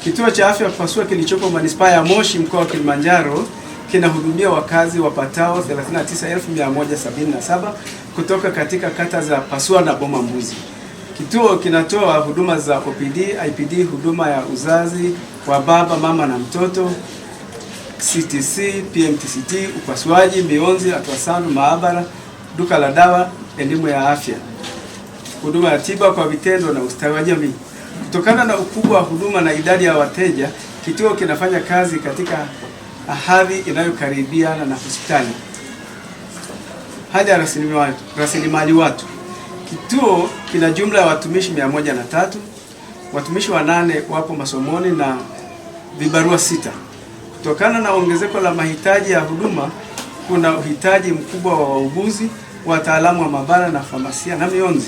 Kituo cha afya Pasua kilichopo manispaa ya Moshi mkoa wa Kilimanjaro kinahudumia wakazi wapatao 39,177 kutoka katika kata za Pasua na Boma Mbuzi. Kituo kinatoa huduma za OPD, IPD, huduma ya uzazi wa baba, mama na mtoto, CTC, PMTCT, upasuaji, mionzi, ultrasound, maabara, duka la dawa, elimu ya afya, huduma ya tiba kwa vitendo na ustawi wa jamii. Kutokana na ukubwa wa huduma na idadi ya wateja, kituo kinafanya kazi katika hadhi inayokaribiana na hospitali. Hali ya rasilimali watu. Kituo kina jumla ya watumishi 103, watumishi 8 wapo masomoni na vibarua 6. Kutokana na ongezeko la mahitaji ya huduma, kuna uhitaji mkubwa wa wauguzi, wataalamu wa maabara na famasia na mionzi.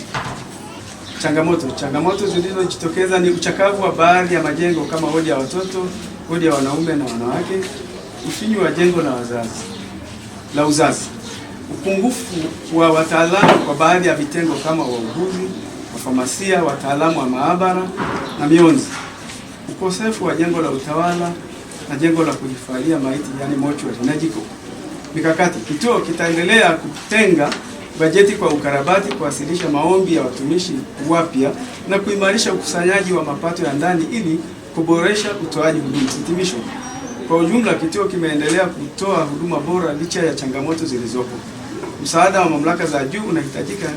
Changamoto zilizojitokeza ni uchakavu wa baadhi ya majengo kama wodi ya watoto, wodi ya wanaume na wanawake, ufinyu wa jengo la uzazi, upungufu wa wataalamu kwa baadhi ya vitengo kama wauguzi, wafamasia, wataalamu wa maabara na mionzi, ukosefu wa jengo la utawala na jengo la kuhifadhia maiti yani mortuary na jiko. Mikakati. Kituo kitaendelea kutenga bajeti kwa ukarabati, kuwasilisha maombi ya watumishi wapya na kuimarisha ukusanyaji wa mapato ya ndani ili kuboresha utoaji huduma. Hitimisho. Kwa ujumla, kituo kimeendelea kutoa huduma bora licha ya changamoto zilizopo. Msaada wa mamlaka za juu unahitajika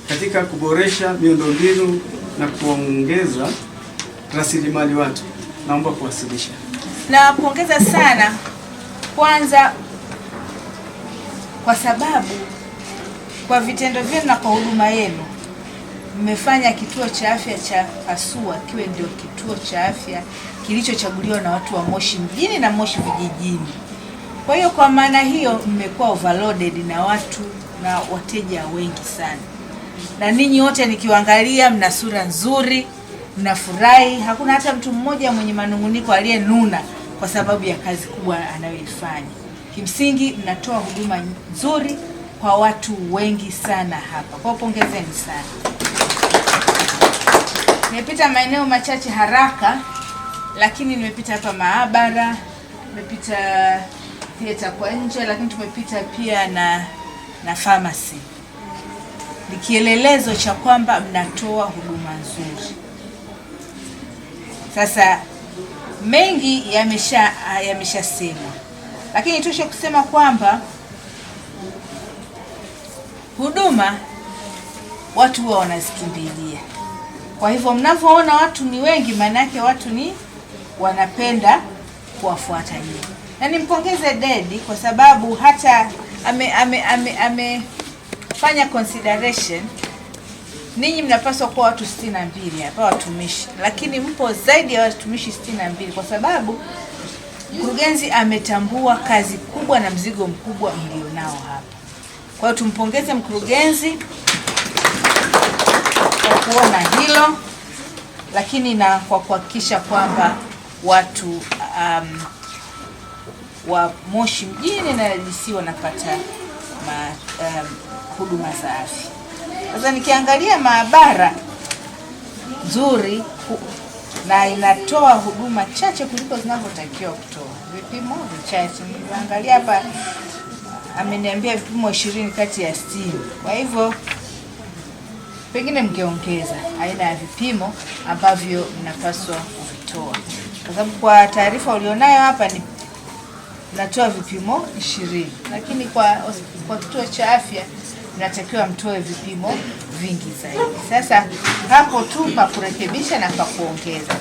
katika kuboresha miundombinu na kuongeza rasilimali watu. Naomba kuwasilisha. Napongeza sana kwanza kwa sababu kwa vitendo vyenu na kwa huduma yenu mmefanya kituo cha afya cha Pasua kiwe ndio kituo cha afya kilichochaguliwa na watu wa Moshi mjini na Moshi vijijini. Kwa hiyo kwa maana hiyo mmekuwa overloaded na watu na wateja wengi sana. Na ninyi wote nikiwaangalia mna sura nzuri, mnafurahi, hakuna hata mtu mmoja mwenye manunguniko aliyenuna kwa sababu ya kazi kubwa anayoifanya. Kimsingi mnatoa huduma nzuri kwa watu wengi sana hapa. Kwa pongezeni sana. Nimepita maeneo machache haraka, lakini nimepita hapa maabara, nimepita theater kwa nje, lakini tumepita pia na pharmacy. Ni kielelezo cha kwamba mnatoa huduma nzuri. Sasa mengi yameshasemwa, lakini tosha kusema kwamba huduma watu huwa wanazikimbilia. Kwa hivyo mnavyoona watu ni wengi, maana yake watu ni wanapenda kuwafuata nyinyi. Na nimpongeze Dedi kwa sababu hata amefanya consideration. Ninyi mnapaswa kuwa watu 62 hapa watumishi, lakini mpo zaidi ya watumishi 62 kwa sababu mkurugenzi ametambua kazi kubwa na mzigo mkubwa mlionao hapa. Kwa hiyo tumpongeze mkurugenzi kwa kuona hilo, lakini na kwa kuhakikisha kwamba watu wa Moshi mjini na DC wanapata huduma za afya. Sasa nikiangalia maabara nzuri na inatoa huduma chache kuliko zinavyotakiwa kutoa. Vipimo vichache. Niangalia hapa ameniambia vipimo 20 kati ya 60. Kwa hivyo pengine mngeongeza aina ya vipimo ambavyo mnapaswa kuvitoa. Kwa sababu kwa taarifa ulionayo hapa ni natoa vipimo 20, lakini kwa kituo cha afya natakiwa mtoe vipimo vingi zaidi. Sasa hapo tu pa kurekebisha na pa kuongeza.